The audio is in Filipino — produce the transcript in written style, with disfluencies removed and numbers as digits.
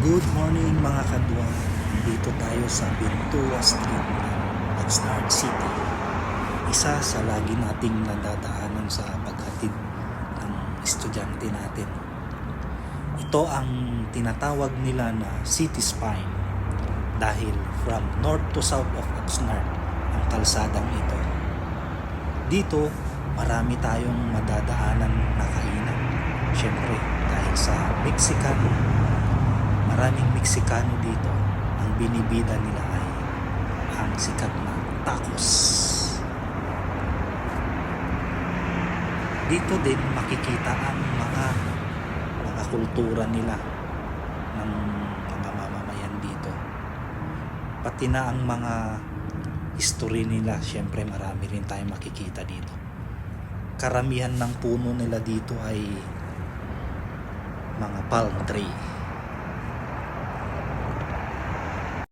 Good morning mga kadwa. Dito tayo sa Pintua Street ng Oxnard City. Isa sa lagi nating nadadaanan sa paghatid ng estudyante natin. Ito ang tinatawag nila na City Spine dahil from north to south of Oxnard ang kalsadang ito. Dito marami tayong madadaanan na kainan. Siyempre dahil sa Mexican, maraming Meksikano dito. Ang binibida nila ay ang sikat na tacos. Dito din makikita ang mga kultura nila ng mga mamamayan dito. Pati na ang mga history nila, syempre marami rin tayong makikita dito. Karamihan ng puno nila dito ay mga palm tree.